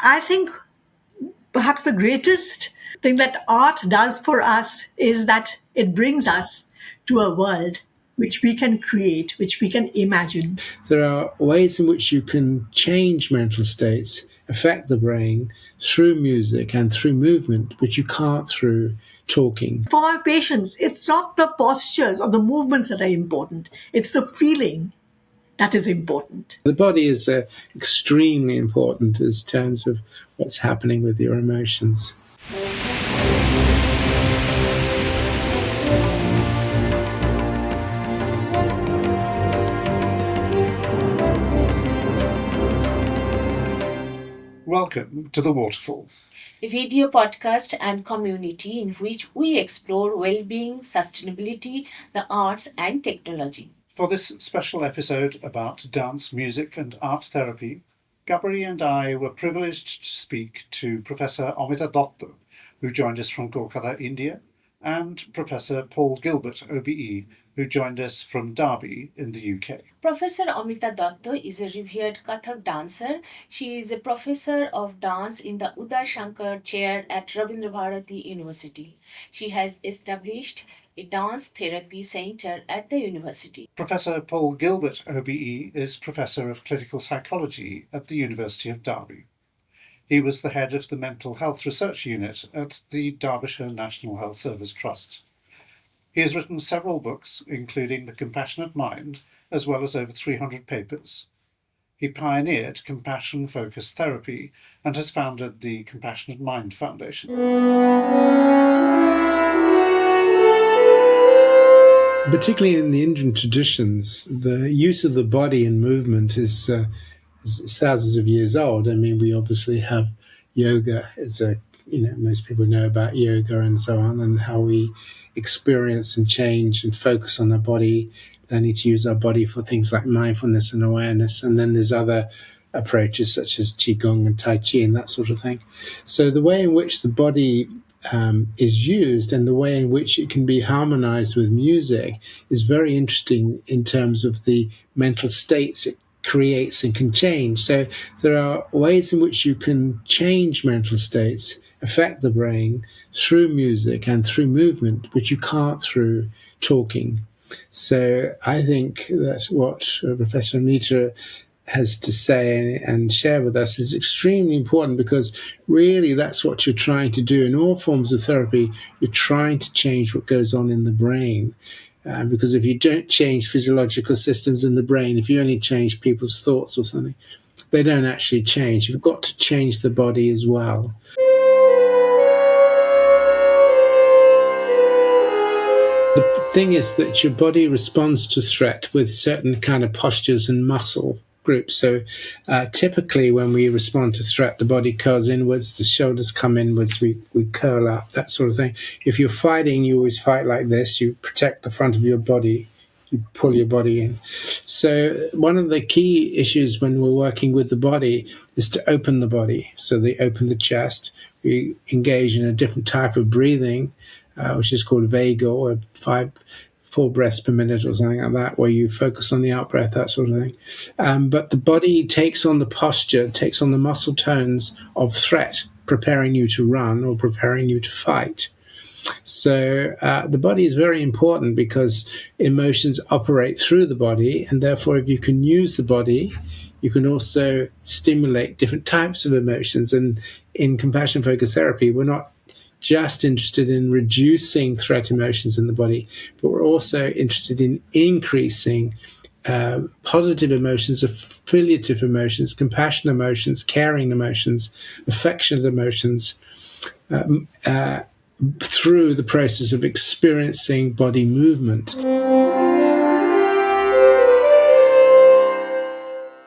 I think perhaps the greatest thing that art does for us is that it brings us to a world which we can create, which we can imagine. There are ways in which you can change mental states, affect the brain through music and through movement, which you can't through talking. For my patients, it's not the postures or the movements that are important, it's the feeling that is important. The body is extremely important in terms of what's happening with your emotions. Welcome to the Waterfall, a video podcast and community in which we explore well-being, sustainability, the arts and technology. For this special episode about dance, music and art therapy, Kaberi and I were privileged to speak to Professor Amita Dutt, who joined us from Kolkata, India, and Professor Paul Gilbert OBE, who joined us from Derby in the UK. Professor Amita Dutt is a revered Kathak dancer. She is a professor of dance in the Uday Shankar Chair at Rabindra Bharati University. She has established a dance therapy center at the university. Professor Paul Gilbert OBE is Professor of Clinical Psychology at the University of Derby. He was the head of the Mental Health Research Unit at the Derbyshire National Health Service Trust. He has written several books, including The Compassionate Mind, as well as over 300 papers. He pioneered compassion-focused therapy and has founded the Compassionate Mind Foundation. Particularly in the Indian traditions, the use of the body in movement is thousands of years old. I mean, we obviously have yoga as most people know about yoga and so on, and how we experience and change and focus on our body, learning to use our body for things like mindfulness and awareness. And then there's other approaches such as Qigong and Tai Chi and that sort of thing. So the way in which the body is used and the way in which it can be harmonized with music is very interesting in terms of the mental states it creates and can change. So there are ways in which you can change mental states, affect the brain through music and through movement, which you can't through talking. So I think that what Professor Amita has to say and share with us is extremely important, because really that's what you're trying to do in all forms of therapy. You're trying to change what goes on in the brain. Because if you don't change physiological systems in the brain, if you only change people's thoughts or something, they don't actually change. You've got to change the body as well. The thing is that your body responds to threat with certain kind of postures and muscle groups. So typically when we respond to threat, the body curls inwards, the shoulders come inwards, we curl up, that sort of thing. If you're fighting, you always fight like this. You protect the front of your body. You pull your body in. So one of the key issues when we're working with the body is to open the body. So they open the chest. We engage in a different type of breathing, which is called vagal, or 4 breaths per minute or something like that, where you focus on the out breath, that sort of thing. But the body takes on the posture, takes on the muscle tones of threat, preparing you to run or preparing you to fight. So the body is very important because emotions operate through the body, and therefore if you can use the body, you can also stimulate different types of emotions. And in compassion-focused therapy, we're not just interested in reducing threat emotions in the body, but we're also interested in increasing positive emotions, affiliative emotions, compassion emotions, caring emotions, affectionate emotions, through the process of experiencing body movement.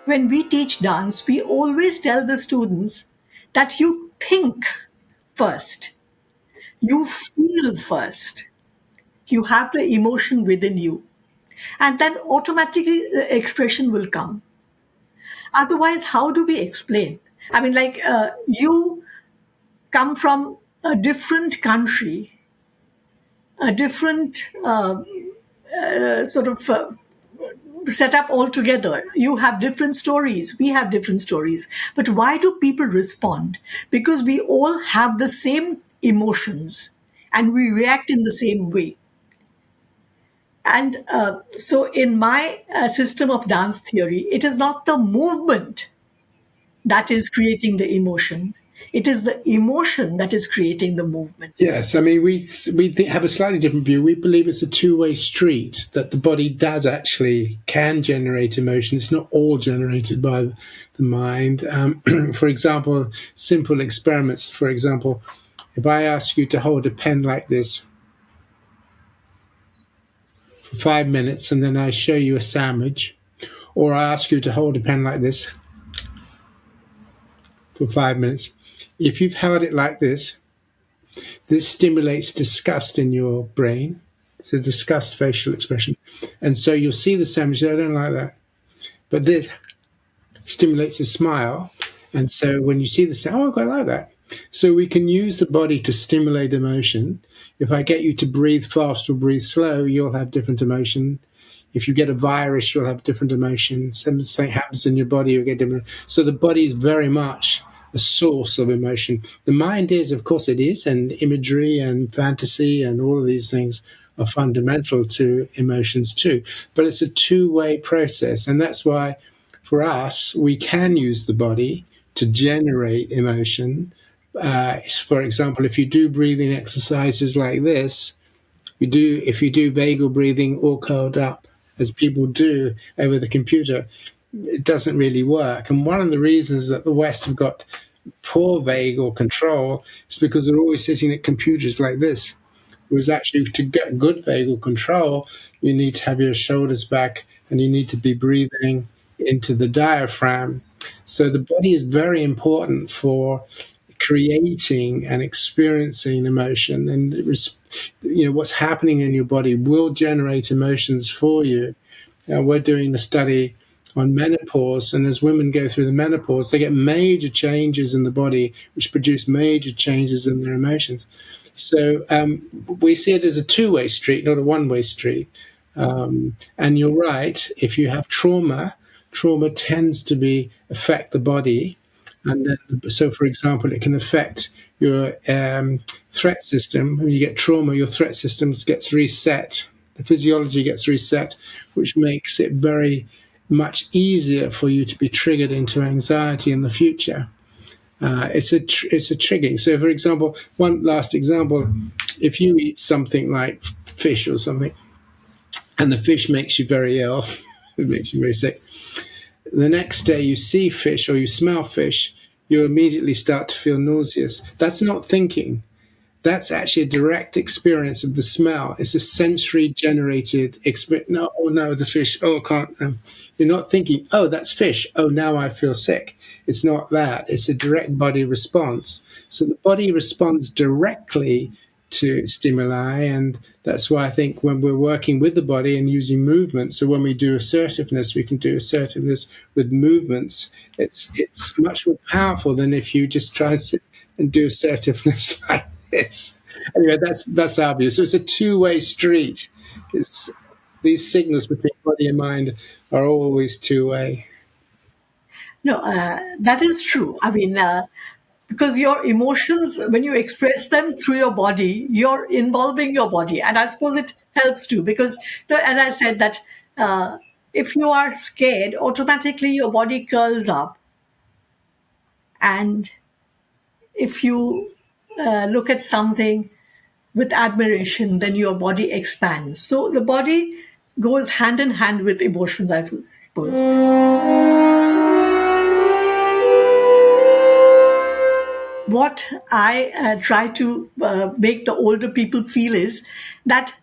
When we teach dance, we always tell the students that you think first. You feel first. You have the emotion within you. And then automatically the expression will come. Otherwise, how do we explain? I mean, you come from a different country, a different set up all together. You have different stories, we have different stories. But why do people respond? Because we all have the same emotions and we react in the same way. And so, in my system of dance theory, it is not the movement that is creating the emotion, it is the emotion that is creating the movement. Yes, I mean have a slightly different view. We believe it's a two-way street, that the body does actually can generate emotion. It's not all generated by the mind. For example, simple experiments. For example, if I ask you to hold a pen like this for 5 minutes and then I show you a sandwich, or I ask you to hold a pen like this for 5 minutes, if you've held it like this stimulates disgust in your brain. It's a disgust facial expression. And so you'll see the sandwich, I don't like that. But this stimulates a smile. And so when you see the sandwich, oh, I quite like that. So we can use the body to stimulate emotion. If I get you to breathe fast or breathe slow, you'll have different emotion. If you get a virus, you'll have different emotions. Something happens in your body, you'll get different. So the body is very much a source of emotion. The mind is, of course, it is, and imagery and fantasy and all of these things are fundamental to emotions too. But it's a two-way process, and that's why, for us, we can use the body to generate emotion. For example, if you do breathing exercises like this, if you do vagal breathing all curled up, as people do over the computer, it doesn't really work. And one of the reasons that the West have got poor vagal control is because they're always sitting at computers like this. Whereas actually, to get good vagal control, you need to have your shoulders back and you need to be breathing into the diaphragm. So the body is very important for creating and experiencing emotion, and what's happening in your body will generate emotions for you. We're doing a study on menopause, and as women go through the menopause, they get major changes in the body, which produce major changes in their emotions. So we see it as a two-way street, not a one-way street. And you're right. If you have trauma tends to affect the body, and then, so for example, it can affect your threat system. When you get trauma, your threat system gets reset. The physiology gets reset, which makes it very much easier for you to be triggered into anxiety in the future. It's a triggering. So, for example, one last example: if you eat something like fish or something, and the fish makes you very ill, it makes you very sick. The next day you see fish or you smell fish, you immediately start to feel nauseous. That's not thinking. That's actually a direct experience of the smell. It's a sensory generated experience. No, oh no, the fish. Oh, I can't. You're not thinking, oh, that's fish. Oh, now I feel sick. It's not that. It's a direct body response. So the body responds directly to stimuli, and that's why I think when we're working with the body and using movement, so when we do assertiveness, we can do assertiveness with movements. It's much more powerful than if you just try and sit and do assertiveness like this. Anyway, that's our view. So it's a two-way street. It's these signals between body and mind are always two-way. No, that is true. I mean, because your emotions, when you express them through your body, you're involving your body. And I suppose it helps too, because as I said, that if you are scared, automatically your body curls up. And if you look at something with admiration, then your body expands. So the body goes hand in hand with emotions, I suppose. What I try to make the older people feel is that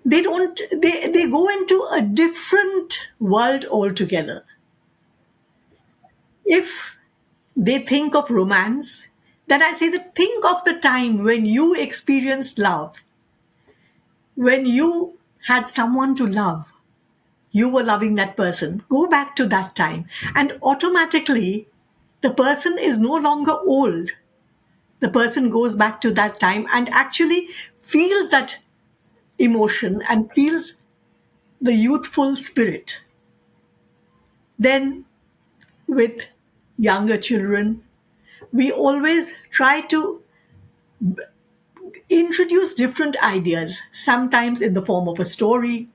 they go into a different world altogether. If they think of romance, then I say that think of the time when you experienced love, when you had someone to love, you were loving that person. Go back to that time, and automatically the person is no longer old. The person goes back to that time and actually feels that emotion and feels the youthful spirit. Then with younger children, we always try to introduce different ideas, sometimes in the form of a story,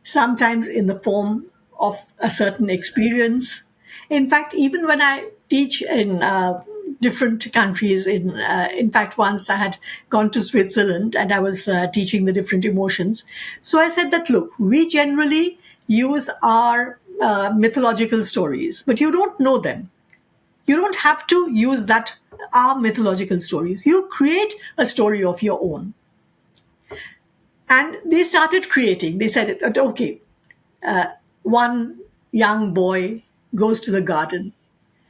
sometimes in the form of a certain experience. In fact, even when I teach in different countries, in fact, once I had gone to Switzerland and I was teaching the different emotions. So I said that, look, we generally use our mythological stories, but you don't know them. You don't have to use that our mythological stories. You create a story of your own. And they started creating. They said, okay, one young boy goes to the garden.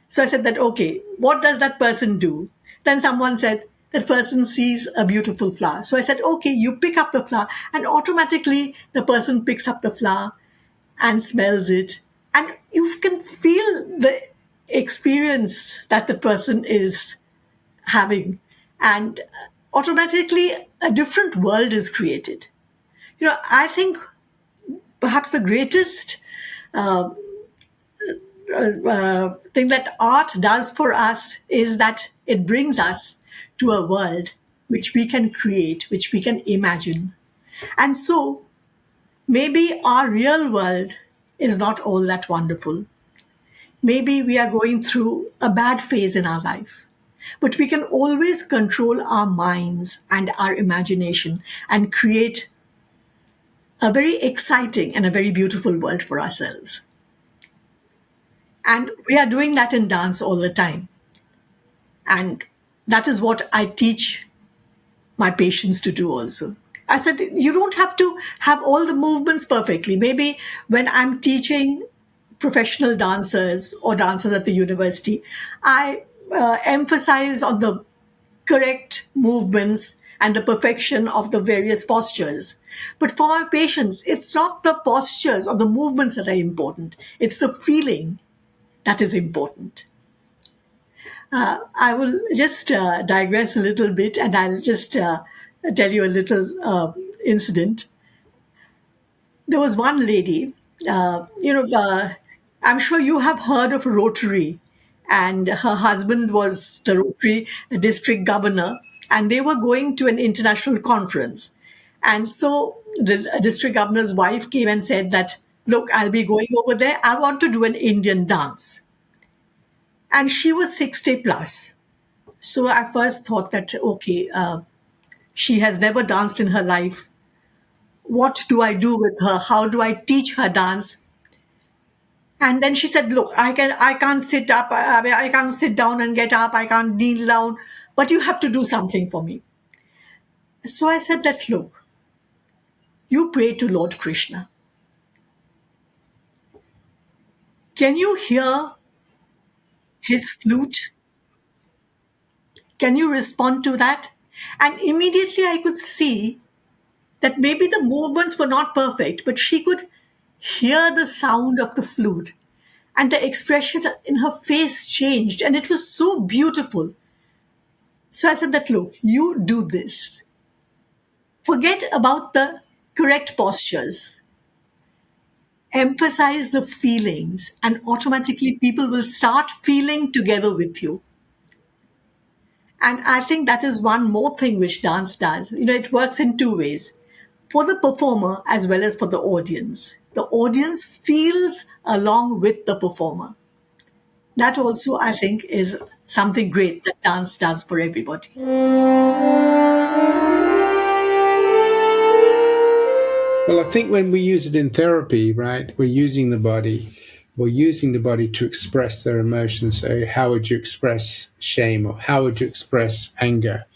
So I said that, okay, what does that person do? Then someone said, that person sees a beautiful flower. So I said, okay, you pick up the flower. And automatically the person picks up the flower and smells it. And you can feel the experience that the person is having. And automatically a different world is created. I think perhaps the greatest thing that art does for us is that it brings us to a world which we can create, which we can imagine. And so maybe our real world is not all that wonderful. Maybe we are going through a bad phase in our life. But we can always control our minds and our imagination and create a very exciting and a very beautiful world for ourselves. And we are doing that in dance all the time. And that is what I teach my patients to do also. I said, you don't have to have all the movements perfectly. Maybe when I'm teaching professional dancers or dancers at the university, I emphasize on the correct movements and the perfection of the various postures. But for my patients, it's not the postures or the movements that are important, it's the feeling that is important. I will just digress a little bit and I'll just tell you a little incident. There was one lady, I'm sure you have heard of Rotary, and her husband was the Rotary district governor, and they were going to an international conference. And so the district governor's wife came and said that, look, I'll be going over there. I want to do an Indian dance. And she was 60 plus. So I first thought that, okay, she has never danced in her life. What do I do with her? How do I teach her dance? And then she said, look, I can't sit up. I can't sit down and get up. I can't kneel down, but you have to do something for me. So I said that, look, you pray to Lord Krishna. Can you hear his flute? Can you respond to that? And immediately I could see that maybe the movements were not perfect, but she could hear the sound of the flute. And the expression in her face changed, and it was so beautiful. So I said that, look, you do this. Forget about the correct postures. Emphasize the feelings, and automatically people will start feeling together with you. And I think that is one more thing which dance does. It works in two ways, for the performer as well as for the audience. The audience feels along with the performer. That also, I think, is something great that dance does for everybody. Well, I think when we use it in therapy, right, we're using the body. We're using the body to express their emotions. So how would you express shame, or how would you express anger?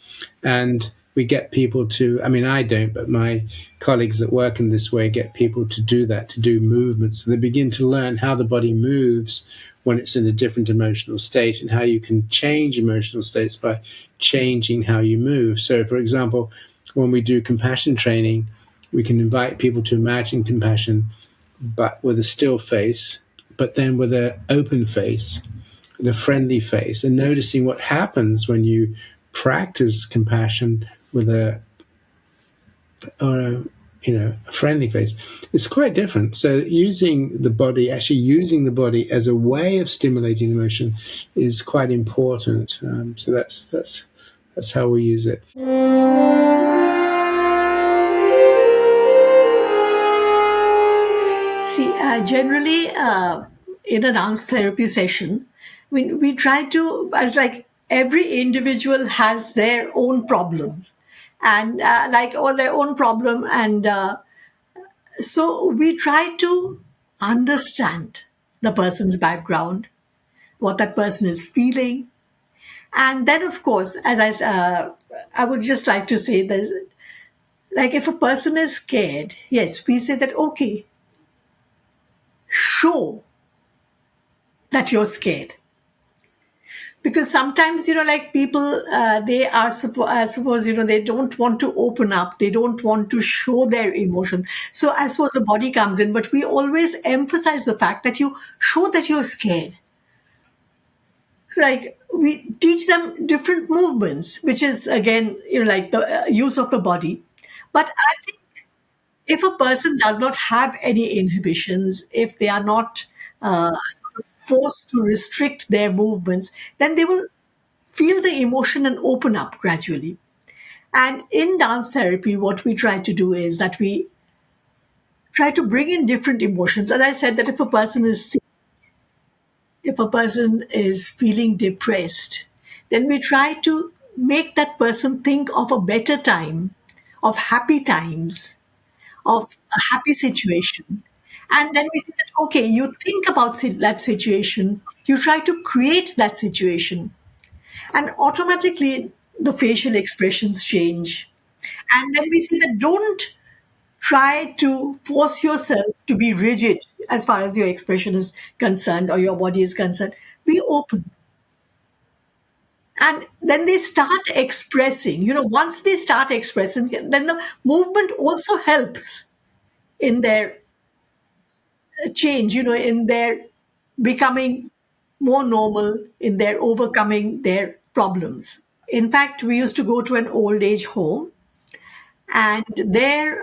And we get people to, I mean, I don't, but my colleagues that work in this way get people to do that, to do movements. So they begin to learn how the body moves when it's in a different emotional state, and how you can change emotional states by changing how you move. So, for example, when we do compassion training, we can invite people to imagine compassion, but with a still face, but then with an open face, the friendly face, and noticing what happens when you practice compassion with a a friendly face. It's quite different. So actually using the body as a way of stimulating emotion, is quite important. So that's how we use it. See, generally, in a dance therapy session, we try to, as like every individual has their own problem, and or their own problem, and so we try to understand the person's background, what that person is feeling, and then, of course, I would just like to say that, like, if a person is scared, yes, we say that, okay, show that you're scared. Because sometimes, like people, they are, I suppose, they don't want to open up. They don't want to show their emotion. So I suppose the body comes in, but we always emphasize the fact that you show that you're scared. Like we teach them different movements, which is again, like the use of the body. But I think if a person does not have any inhibitions, if they are not sort of forced to restrict their movements, then they will feel the emotion and open up gradually. And in dance therapy, what we try to do is that we try to bring in different emotions. As I said, that if a person is feeling depressed, then we try to make that person think of a better time, of happy times, of a happy situation. And then we say that, okay, you think about that situation, you try to create that situation, and automatically the facial expressions change. And then we say that don't try to force yourself to be rigid as far as your expression is concerned or your body is concerned. Be open. And then they start expressing. Once they start expressing, then the movement also helps in their change, in their becoming more normal, in their overcoming their problems. In fact, we used to go to an old age home, and there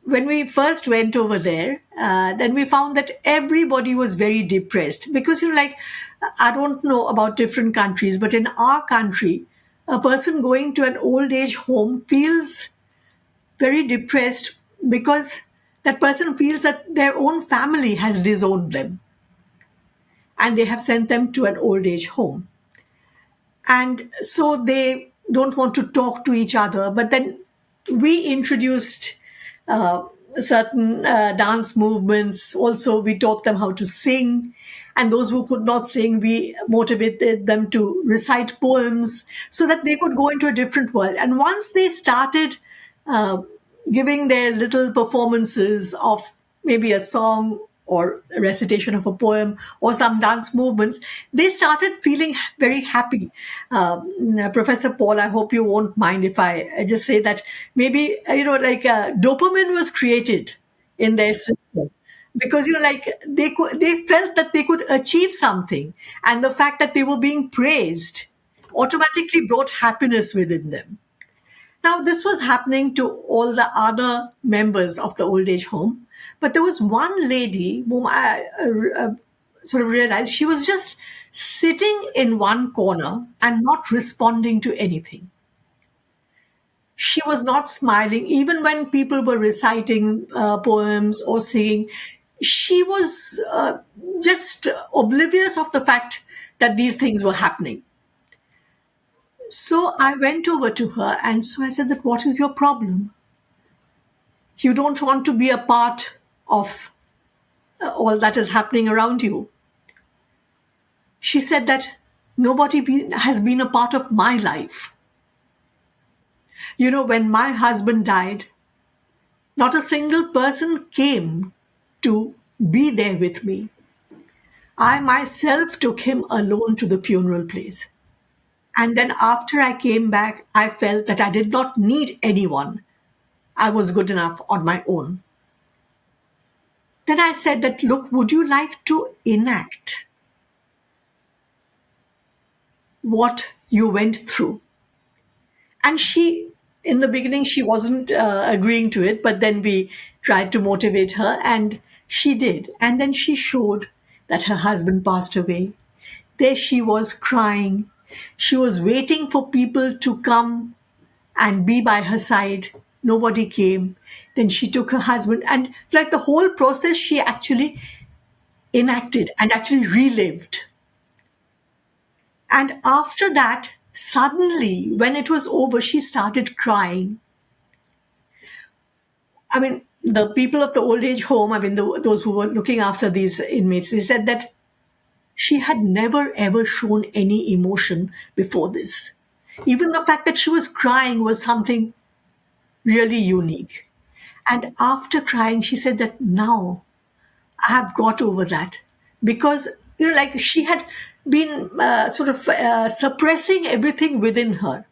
when we first went over there, then we found that everybody was very depressed because, like, I don't know about different countries, but in our country, a person going to an old age home feels very depressed because that person feels that their own family has disowned them and they have sent them to an old age home. And so they don't want to talk to each other. But then we introduced uh, certain dance movements. Also, we taught them how to sing. And those who could not sing, we motivated them to recite poems so that they could go into a different world. And once they started uh, giving their little performances of maybe a song or a recitation of a poem or some dance movements, they started feeling very happy. Professor Paul, I hope you won't mind if I just say that maybe, dopamine was created in their system because, like they felt that they could achieve something, and the fact that they were being praised automatically brought happiness within them. Now, this was happening to all the other members of the old age home, but there was one lady whom I sort of realized she was just sitting in one corner and not responding to anything. She was not smiling, even when people were reciting poems or singing. She was just oblivious of the fact that these things were happening. So I went over to her and so I said that, what is your problem? You don't want to be a part of all that is happening around you. She said that has been a part of my life. When my husband died, not a single person came to be there with me. I myself took him alone to the funeral place. And then after I came back, I felt that I did not need anyone. I was good enough on my own. Then I said that, look, would you like to enact what you went through? And she In the beginning, she wasn't agreeing to it, but then we tried to motivate her, and she did. And then she showed that her husband passed away. There she was crying. She was waiting for people to come and be by her side. Nobody came. Then she took her husband, and like the whole process, she actually enacted and actually relived. And after that, suddenly, when it was over, she started crying. I mean, the people of the old age home, I mean, those who were looking after these inmates, they said that she had never ever shown any emotion before this. Even the fact that she was crying was something really unique. And after crying, she said that now I have got over that because, like she had been sort of suppressing everything within her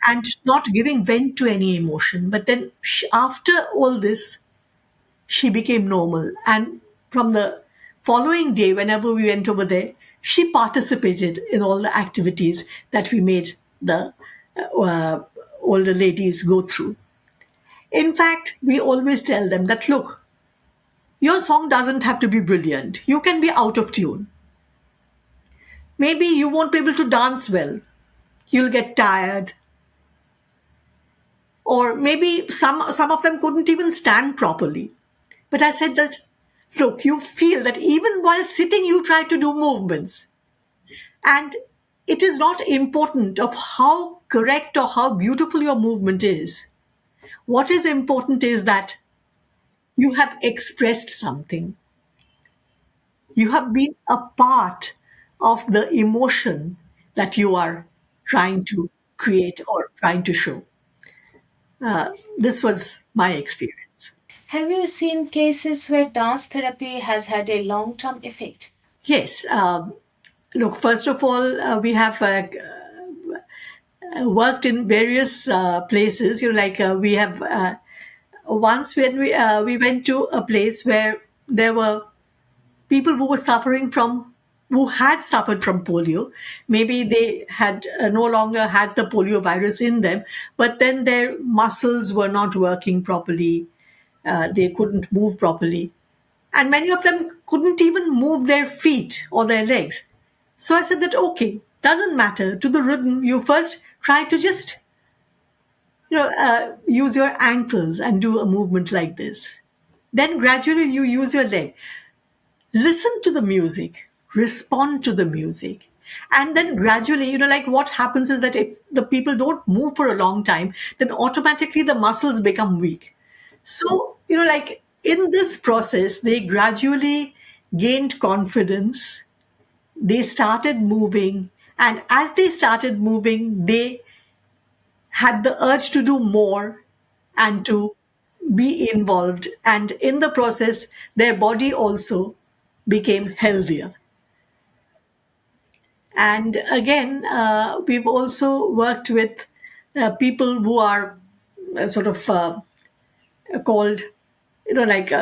and not giving vent to any emotion. But then after all this, she became normal. And from the following day, whenever we went over there, she participated in all the activities that we made the older ladies go through. In fact, we always tell them that look, your song doesn't have to be brilliant. You can be out of tune. Maybe you won't be able to dance well. You'll get tired. Or maybe some of them couldn't even stand properly. But I said that, look, you feel that even while sitting, you try to do movements. And it is not important of how correct or how beautiful your movement is. What is important is that you have expressed something. You have been a part of the emotion that you are trying to create or trying to show. This was my experience. Have you seen cases where dance therapy has had a long term effect? Yes. Look, first of all, we have worked in various places. Like we have once when we went to a place where there were people who were suffering from who had suffered from polio. Maybe they had no longer had the polio virus in them, but then their muscles were not working properly. They couldn't move properly, and many of them couldn't even move their feet or their legs. So I said that okay, doesn't matter. To the rhythm, you first try to just use your ankles and do a movement like this. Then gradually you use your leg. Listen to the music, respond to the music. And then gradually, like what happens is that if the people don't move for a long time, then automatically the muscles become weak. So, like in this process, they gradually gained confidence. They started moving. And as they started moving, they had the urge to do more and to be involved. And in the process, their body also became healthier. And again, we've also worked with people who are sort of called, like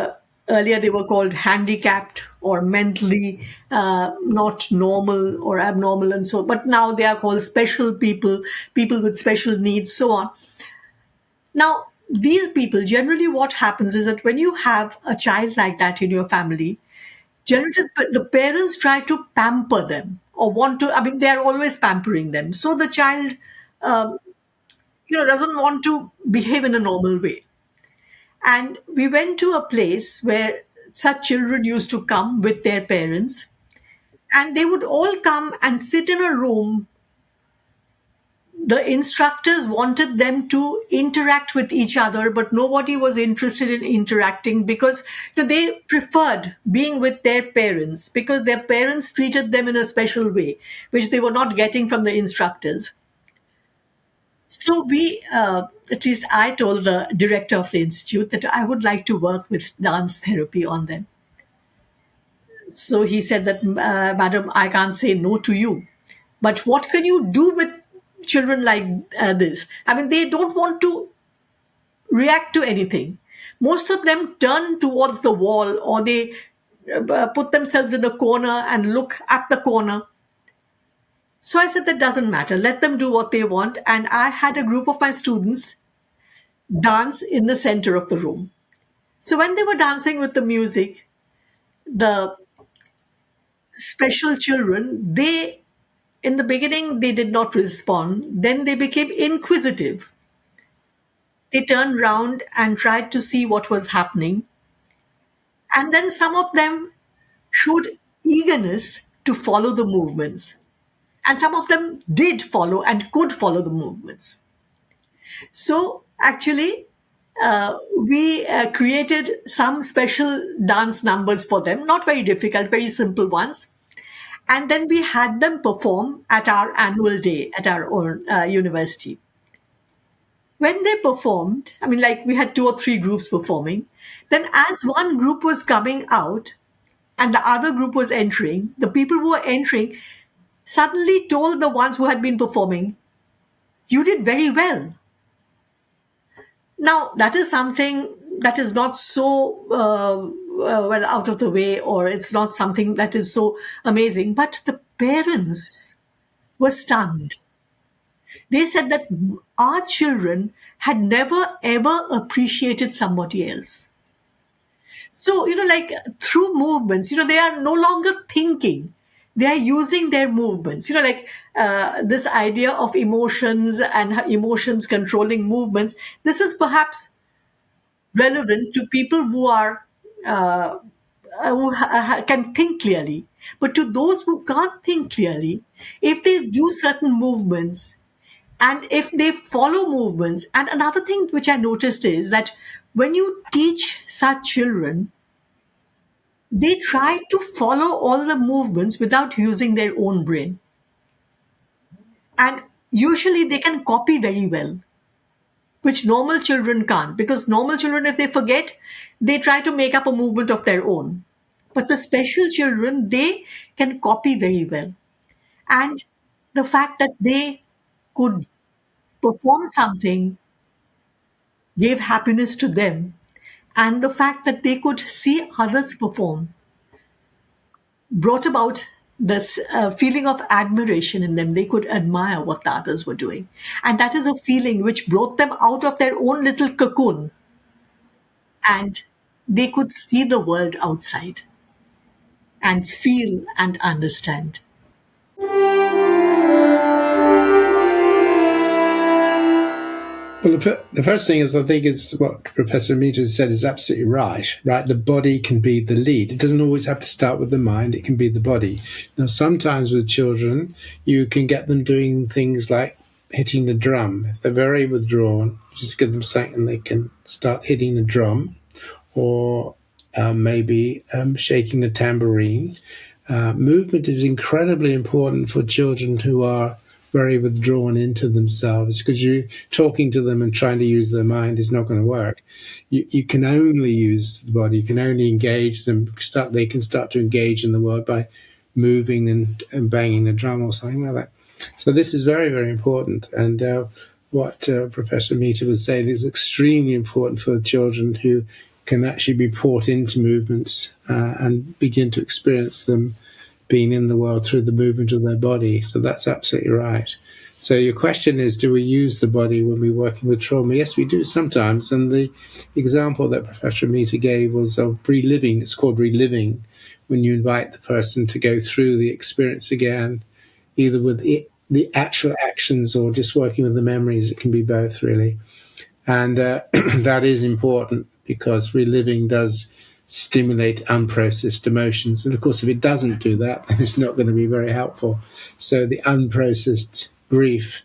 earlier they were called handicapped or mentally not normal or abnormal and so, but now they are called special people, people with special needs, so on. Now, these people, generally what happens is that when you have a child like that in your family, generally the parents try to pamper them or want to, I mean, they are always pampering them. So the child, um, doesn't want to behave in a normal way. And we went to a place where such children used to come with their parents, and they would all come and sit in a room. The instructors wanted them to interact with each other, but nobody was interested in interacting because they preferred being with their parents because their parents treated them in a special way, which they were not getting from the instructors. So at least I told the director of the institute that I would like to work with dance therapy on them. So he said that, Madam, I can't say no to you. But what can you do with children like this? I mean, they don't want to react to anything. Most of them turn towards the wall or they put themselves in a corner and look at the corner. So I said, that doesn't matter. Let them do what they want. And I had a group of my students dance in the center of the room. So when they were dancing with the music, the special children, they, in the beginning, they did not respond. Then they became inquisitive. They turned round and tried to see what was happening. And then some of them showed eagerness to follow the movements. And some of them did follow and could follow the movements. So actually, we created some special dance numbers for them, not very difficult, very simple ones. And then we had them perform at our annual day at our own university. When they performed, I mean, like we had two or three groups performing, then as one group was coming out and the other group was entering, the people who were entering suddenly told the ones who had been performing, "You did very well." Now, that is something that is not so well out of the way, or it's not something that is so amazing, but the parents were stunned. They said that our children had never ever appreciated somebody else. So, like through movements, they are no longer thinking. They are using their movements. Like this idea of emotions and emotions controlling movements. This is perhaps relevant to people who are can think clearly. But to those who can't think clearly, if they do certain movements and if they follow movements, and another thing which I noticed is that when you teach such children, they try to follow all the movements without using their own brain. And usually they can copy very well, which normal children can't, because normal children, if they forget, they try to make up a movement of their own. But the special children, they can copy very well. And the fact that they could perform something gave happiness to them. And the fact that they could see others perform brought about this feeling of admiration in them. They could admire what the others were doing. And that is a feeling which brought them out of their own little cocoon, and they could see the world outside and feel and understand. Well, the first thing is, I think it's what Professor Amita said is absolutely right. Right, the body can be the lead. It doesn't always have to start with the mind. It can be the body. Now, sometimes with children, you can get them doing things like hitting the drum. If they're very withdrawn, just give them something and they can start hitting the drum, or maybe shaking a tambourine. Movement is incredibly important for children who are very withdrawn into themselves, because you talking to them and trying to use their mind is not going to work. You can only use the body. You can only engage them. They can start to engage in the world by moving and banging the drum or something like that. So this is very, very important. And what Professor Mita was saying is extremely important for children who can actually be brought into movements and begin to experience them being in the world through the movement of their body. So that's absolutely right. So your question is, do we use the body when we're working with trauma? Yes, we do sometimes. And the example that Professor Mita gave was of reliving. It's called reliving, when you invite the person to go through the experience again, either with the actual actions or just working with the memories. It can be both, really. And that is important, because reliving does stimulate unprocessed emotions. And of course, if it doesn't do that, then it's not going to be very helpful. So the unprocessed grief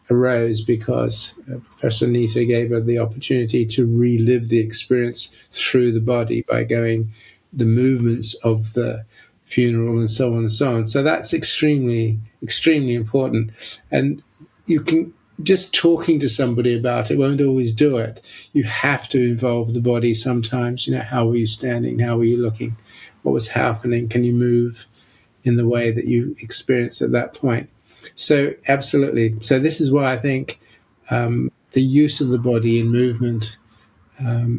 arose because Professor Anita gave her the opportunity to relive the experience through the body by going the movements of the funeral and so on and so on. So that's extremely, extremely important. And you can just talking to somebody about it won't always do it. You have to involve the body sometimes. How were you standing? How were you looking? What was happening? Can you move in the way that you experienced at that point? So absolutely. So this is why I think the use of the body in movement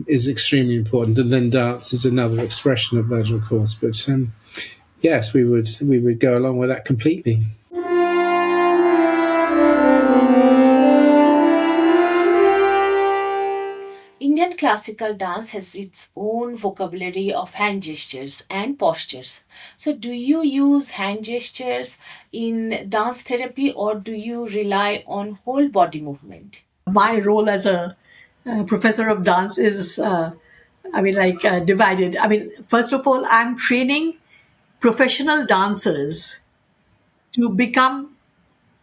is extremely important. And then dance is another expression of that, of course. But yes, we would go along with that completely. classical dance has its own vocabulary of hand gestures and postures. So, do you use hand gestures in dance therapy or do you rely on whole body movement? My role as a professor of dance is, divided. I mean, first of all, I'm training professional dancers to become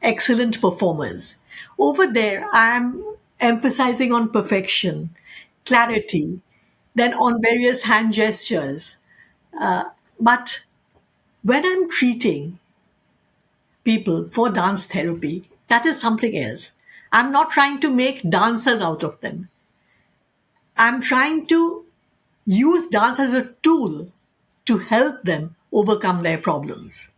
excellent performers. Over there, I'm emphasizing on perfection, clarity, then on various hand gestures. But when I'm treating people for dance therapy, that is something else. I'm not trying to make dancers out of them. I'm trying to use dance as a tool to help them overcome their problems.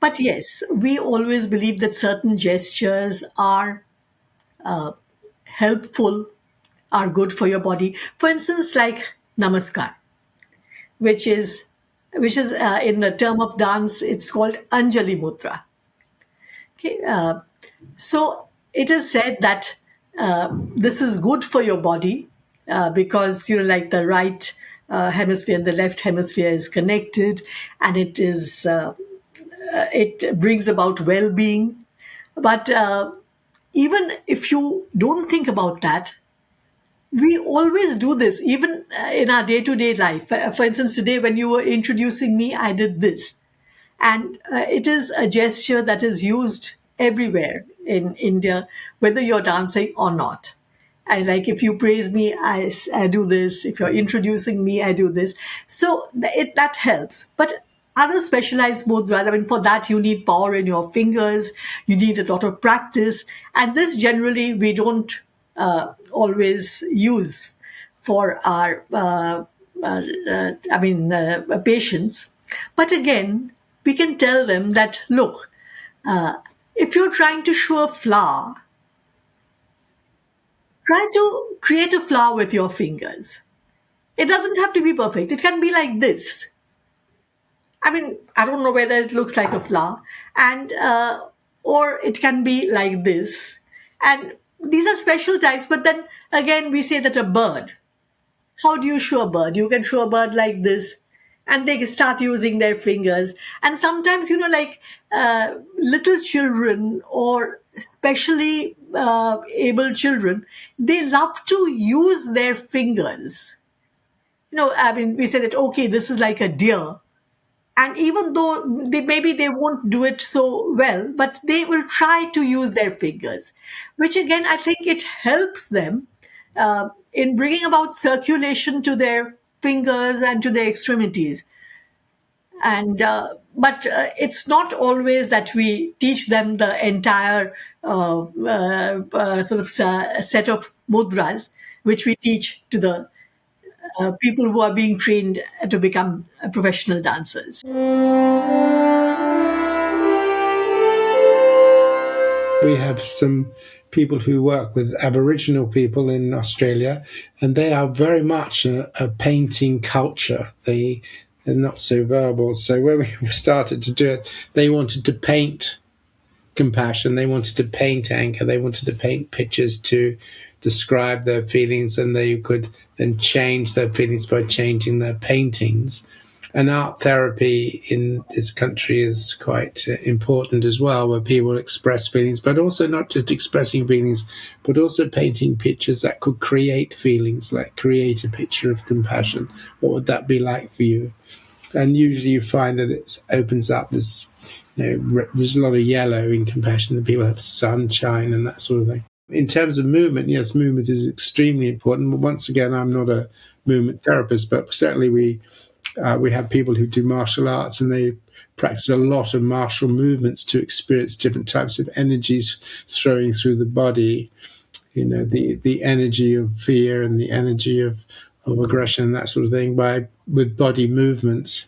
But yes, we always believe that certain gestures are helpful, are good for your body. For instance, like namaskar, which is in the term of dance, it's called Anjali Mudra. Okay, so it is said that this is good for your body because like the right hemisphere and the left hemisphere is connected, and it brings about well-being. But even if you don't think about that, we always do this, even in our day-to-day life. For instance, today when you were introducing me, I did this. And it is a gesture that is used everywhere in India, whether you're dancing or not. And like if you praise me, I do this. If you're introducing me, I do this. So that helps. But other specialized mudras, I mean, for that you need power in your fingers. You need a lot of practice. And this generally we don't always use for our patients. But again, we can tell them that, look, if you're trying to show a flower, try to create a flower with your fingers. It doesn't have to be perfect. It can be like this. I mean, I don't know whether it looks like a flower, and or it can be like this. And these are special types. But then again, we say that a bird. How do you show a bird? You can show a bird like this, and they start using their fingers. And sometimes, like little children or especially able children, they love to use their fingers. I mean, we say that, okay, this is like a deer. And even though maybe they won't do it so well, but they will try to use their fingers, which again, I think it helps them in bringing about circulation to their fingers and to their extremities. And but it's not always that we teach them the entire set of mudras, which we teach to the people who are being trained to become professional dancers. We have some people who work with Aboriginal people in Australia, and they are very much a painting culture. They're not so verbal. So when we started to do it, they wanted to paint compassion, they wanted to paint anger, they wanted to paint pictures to describe their feelings, and they could then change their feelings by changing their paintings. And art therapy in this country is quite important as well, where people express feelings, but also not just expressing feelings, but also painting pictures that could create feelings, like create a picture of compassion. What would that be like for you? And usually you find that it opens up this, there's a lot of yellow in compassion, and people have sunshine and that sort of thing. In terms of movement, yes, movement is extremely important. Once again, I'm not a movement therapist, but certainly we have people who do martial arts, and they practice a lot of martial movements to experience different types of energies flowing through the body. The energy of fear and the energy of aggression and that sort of thing with body movements.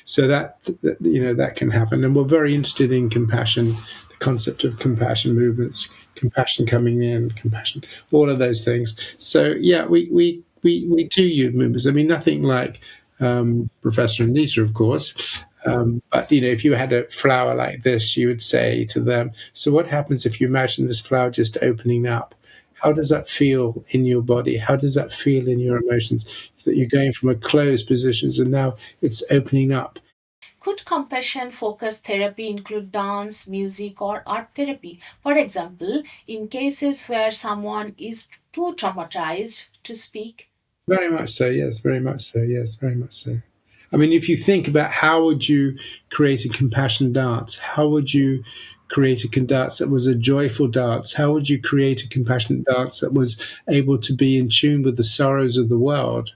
So that can happen. And we're very interested in compassion, the concept of compassion movements, compassion coming in, compassion, all of those things. So yeah, we do use movements. I mean, nothing like Professor Amita, of course. But if you had a flower like this, you would say to them, so what happens if you imagine this flower just opening up? how does that feel in your body? How does that feel in your emotions? So that you're going from a closed position, and now it's opening up. Could compassion focused therapy include dance, music, or art therapy? For example, in cases where someone is too traumatized to speak. Very much so, yes, very much so, yes, very much so. I mean, if you think about how would you create a compassion dance, how would you create a dance that was a joyful dance? How would you create a compassionate dance that was able to be in tune with the sorrows of the world?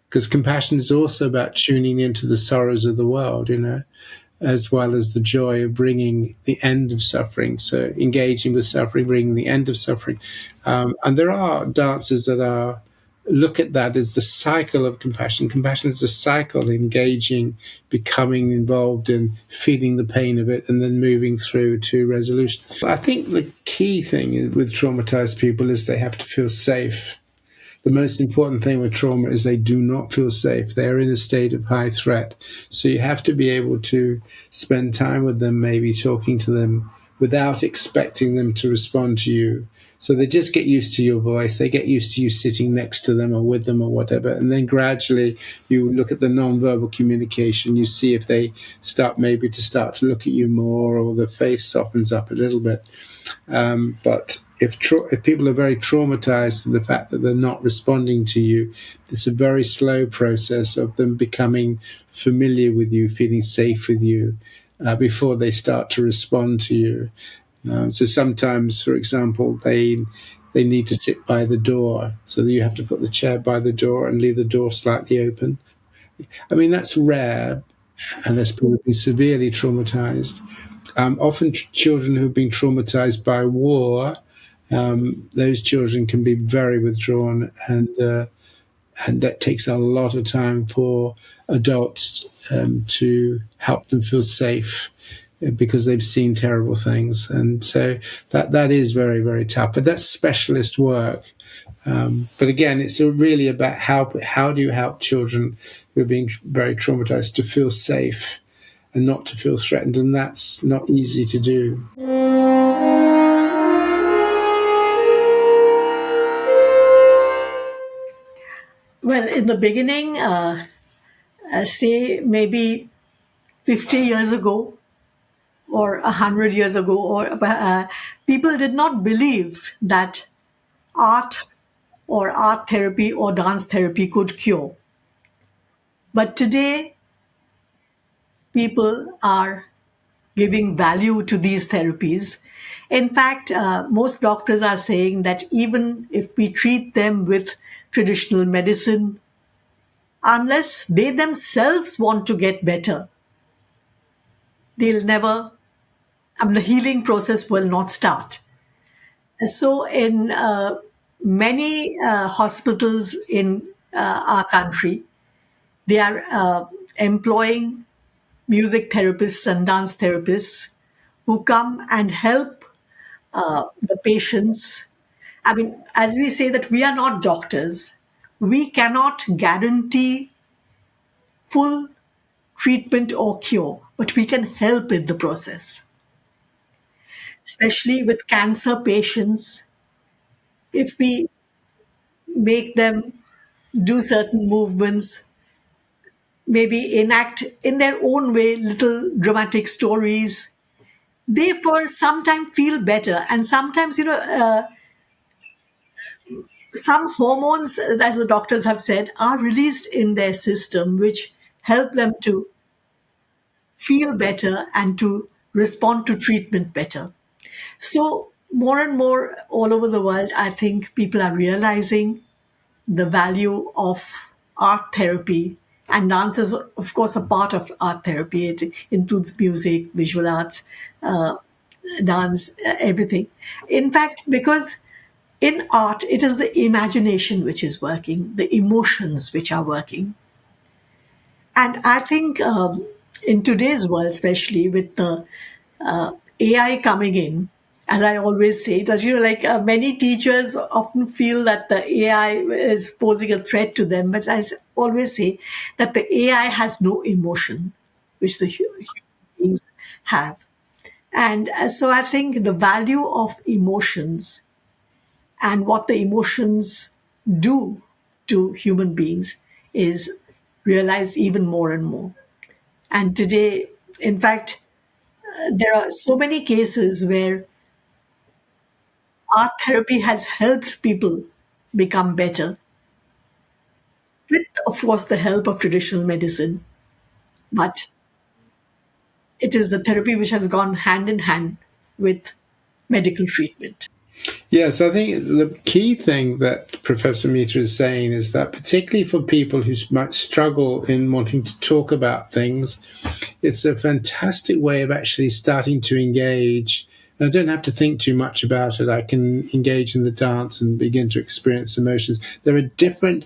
Because compassion is also about tuning into the sorrows of the world, as well as the joy of bringing the end of suffering. So engaging with suffering, bringing the end of suffering. And there are dances that are look at that as the cycle of compassion. Compassion is a cycle, engaging, becoming involved in feeling the pain of it, and then moving through to resolution. I think the key thing with traumatized people is they have to feel safe. The most important thing with trauma is they do not feel safe. They're in a state of high threat. So you have to be able to spend time with them, maybe talking to them without expecting them to respond to you. So they just get used to your voice. They get used to you sitting next to them or with them or whatever. And then gradually you look at the nonverbal communication. You see if they start to look at you more, or the face softens up a little bit. But if people are very traumatized to the fact that they're not responding to you, it's a very slow process of them becoming familiar with you, feeling safe with you, before they start to respond to you. So sometimes, for example, they need to sit by the door, so that you have to put the chair by the door and leave the door slightly open. I mean, that's rare, unless people have been severely traumatized. Often children who've been traumatized by war, those children can be very withdrawn, and that takes a lot of time for adults to help them feel safe, because they've seen terrible things, and so that is very, very tough. But that's specialist work. But again, it's really about how do you help children who are being very traumatized to feel safe and not to feel threatened, and that's not easy to do. Well, in the beginning, say maybe 50 years ago or 100 years ago, or people did not believe that art or art therapy or dance therapy could cure. But today, people are giving value to these therapies. In fact, most doctors are saying that even if we treat them with traditional medicine, unless they themselves want to get better, they'll never, I mean, the healing process will not start. So, in many hospitals in our country, they are employing music therapists and dance therapists who come and help the patients. I mean, as we say that we are not doctors, we cannot guarantee full treatment or cure, but we can help in the process. Especially with cancer patients, if we make them do certain movements, maybe enact in their own way little dramatic stories, they for some time feel better. And sometimes, some hormones, as the doctors have said, are released in their system, which help them to feel better and to respond to treatment better. So, more and more all over the world, I think people are realizing the value of art therapy. And dance is, of course, a part of art therapy. It includes music, visual arts, dance, everything. In fact, because in art, it is the imagination which is working, the emotions which are working. And I think in today's world, especially with the AI coming in, as I always say, that many teachers often feel that the AI is posing a threat to them, but always say that the AI has no emotion, which the human beings have. And so I think the value of emotions and what the emotions do to human beings is realized even more and more. And today, in fact, there are so many cases where art therapy has helped people become better, with, of course, the help of traditional medicine. But it is the therapy which has gone hand in hand with medical treatment. Yes, I think the key thing that Professor Mita is saying is that, particularly for people who might struggle in wanting to talk about things, it's a fantastic way of actually starting to engage. And I don't have to think too much about it. I can engage in the dance and begin to experience emotions. There are different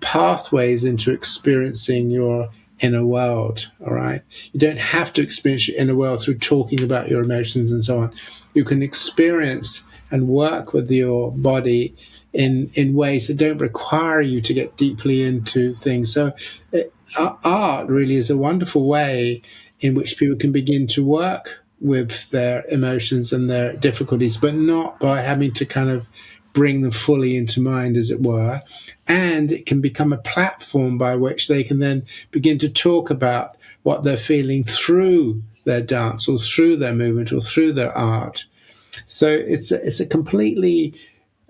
pathways into experiencing your inner world. All right, you don't have to experience your inner world through talking about your emotions and so on. You can experience and work with your body in ways that don't require you to get deeply into things. So, art really is a wonderful way in which people can begin to work with their emotions and their difficulties, but not by having to kind of bring them fully into mind, as it were. And it can become a platform by which they can then begin to talk about what they're feeling through their dance or through their movement or through their art. So it's a completely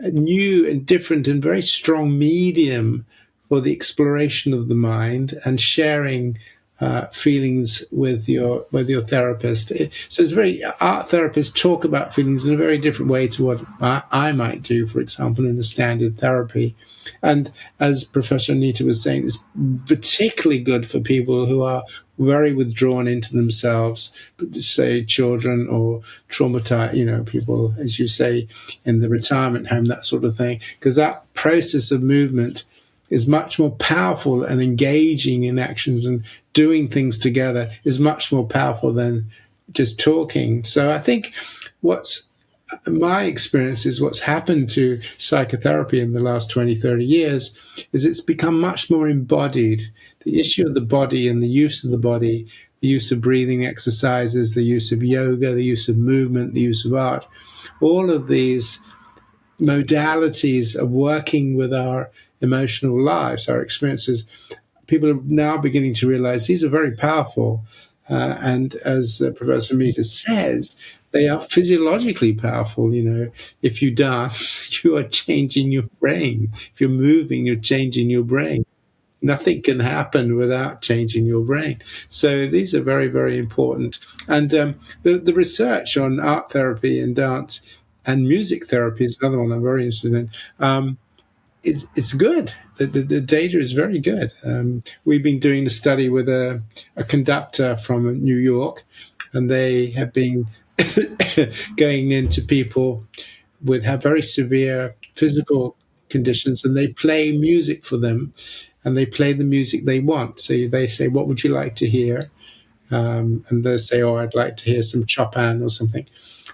new and different and very strong medium for the exploration of the mind and sharing feelings with your therapist. So it's very art therapists talk about feelings in a very different way to what I might do, for example, in the standard therapy. And as Professor Anita was saying, it's particularly good for people who are very withdrawn into themselves, say children or traumatized, people, as you say, in the retirement home, that sort of thing, because that process of movement is much more powerful, and engaging in actions and doing things together is much more powerful than just talking. So I think what's my experience is what's happened to psychotherapy in the last 20, 30 years is it's become much more embodied. The issue of the body and the use of the body, the use of breathing exercises, the use of yoga, the use of movement, the use of art, all of these modalities of working with our emotional lives, our experiences, people are now beginning to realize these are very powerful. And as Professor Mita says, they are physiologically powerful. If you dance, you are changing your brain. If you're moving, you're changing your brain. Nothing can happen without changing your brain. So these are very, very important. And the research on art therapy and dance and music therapy is another one I'm very interested in. It's good. The data is very good. We've been doing a study with a conductor from New York, and they have been going into people with have very severe physical conditions, and they play music for them, and they play the music they want. So they say, "What would you like to hear?" And they say, "Oh, I'd like to hear some Chopin or something."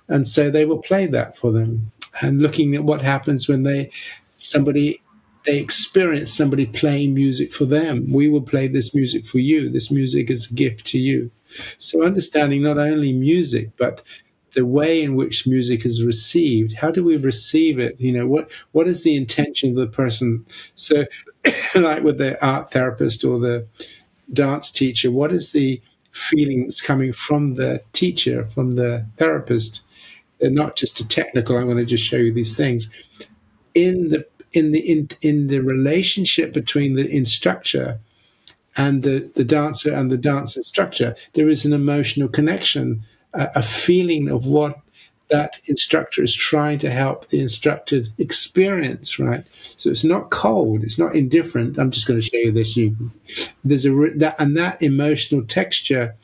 And so they will play that for them. And looking at what happens when somebody they experience somebody playing music for them. We will play this music for you. This music is a gift to you. So understanding not only music, but the way in which music is received. How do we receive it? What is the intention of the person? So like with the art therapist or the dance teacher, what is the feelings coming from the teacher, from the therapist? They're not just a technical, I'm going to just show you these things. In the relationship between the instructor and the dancer and the dance instructor, there is an emotional connection, a feeling of what that instructor is trying to help the instructed experience, right? So it's not cold, it's not indifferent. I'm just going to show you this. That emotional texture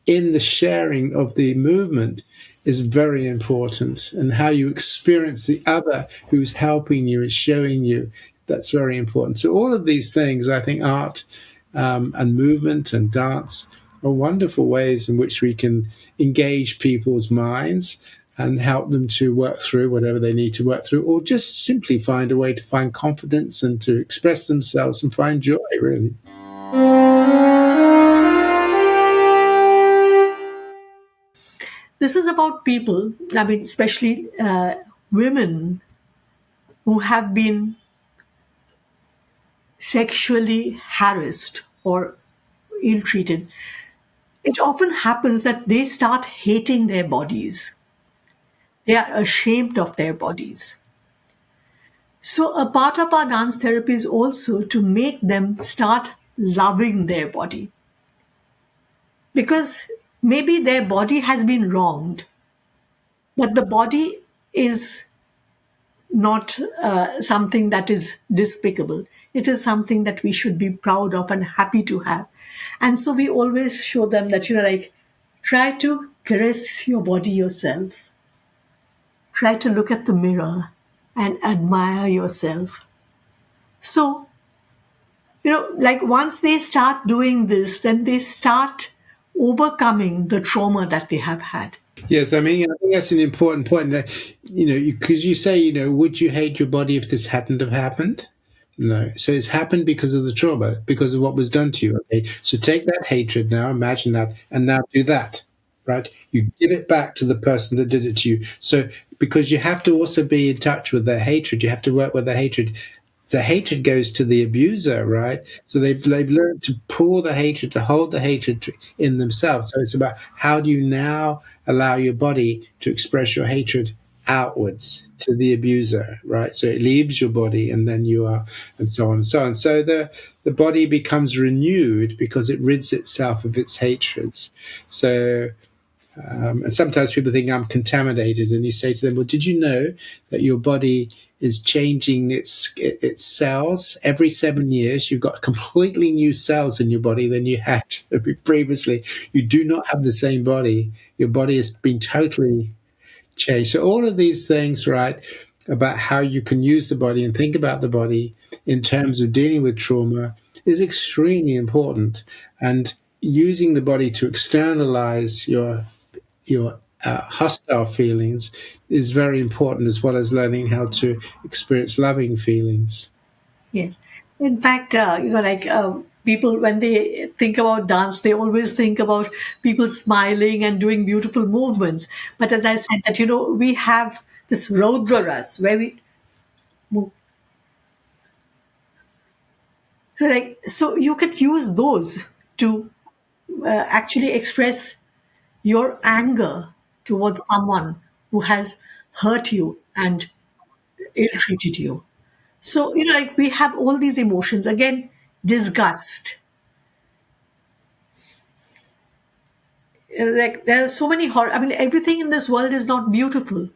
in the sharing of the movement is very important, and how you experience the other who's helping you and showing you, that's very important. So all of these things, I think art and movement and dance are wonderful ways in which we can engage people's minds and help them to work through whatever they need to work through, or just simply find a way to find confidence and to express themselves and find joy, really. This is about people, I mean, especially women who have been sexually harassed or ill treated, it often happens that they start hating their bodies. They are ashamed of their bodies. So, a part of our dance therapy is also to make them start loving their body. Because maybe their body has been wronged, but the body is not something that is despicable. It is something that we should be proud of and happy to have. And so we always show them that, like, try to caress your body yourself. Try to look at the mirror and admire yourself. So, like once they start doing this, then they start overcoming the trauma that they have had. Yes, I mean, I think that's an important point. That because you say, would you hate your body if this hadn't have happened? No. So it's happened because of the trauma, because of what was done to you. Okay. So take that hatred now, imagine that, and now do that. Right? You give it back to the person that did it to you. So because you have to also be in touch with their hatred, you have to work with the hatred. The hatred goes to the abuser, right? So they've learned to pour the hatred, to hold the hatred in themselves. So it's about how do you now allow your body to express your hatred outwards to the abuser, right? So it leaves your body, and then you are, and so on and so on. So the body becomes renewed because it rids itself of its hatreds. So and sometimes people think I'm contaminated, and you say to them, "Well, did you know that your body is changing its cells every 7 years? You've got completely new cells in your body than you had previously. You do not have the same body. Your body has been totally changed." So all of these things, right, about how you can use the body and think about the body in terms of dealing with trauma is extremely important, and using the body to externalize your hostile feelings is very important, as well as learning how to experience loving feelings. Yes. In fact, like people, when they think about dance, they always think about people smiling and doing beautiful movements. But as I said, that, we have this Rodra Ras where we move. Like, so you can use those to actually express your anger towards someone who has hurt you and ill treated you. So, like we have all these emotions. Again, disgust. Like there are so many horror. I mean, everything in this world is not beautiful.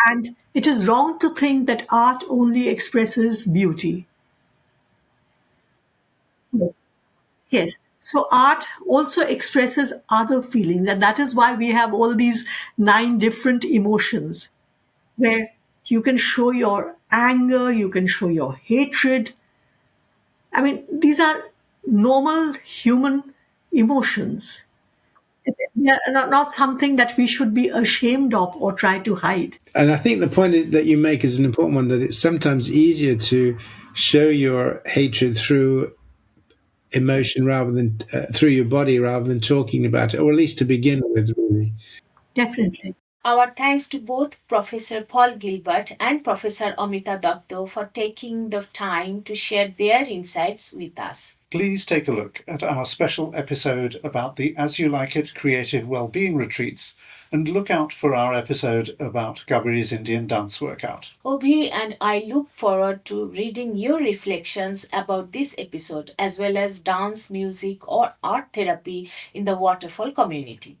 And it is wrong to think that art only expresses beauty. Yes. Yes. So art also expresses other feelings. And that is why we have all these 9 different emotions where you can show your anger, you can show your hatred. I mean, these are normal human emotions. They are not something that we should be ashamed of or try to hide. And I think the point that you make is an important one, that it's sometimes easier to show your hatred through emotion rather than through your body rather than talking about it, or at least to begin with, really. Definitely. Our thanks to both Professor Paul Gilbert and Professor Amita Dutt for taking the time to share their insights with us. Please take a look at our special episode about the As You Like It creative well-being retreats, and look out for our episode about Kaberi's Indian dance workout. Obhi and I look forward to reading your reflections about this episode, as well as dance, music, or art therapy in the Waterfall community.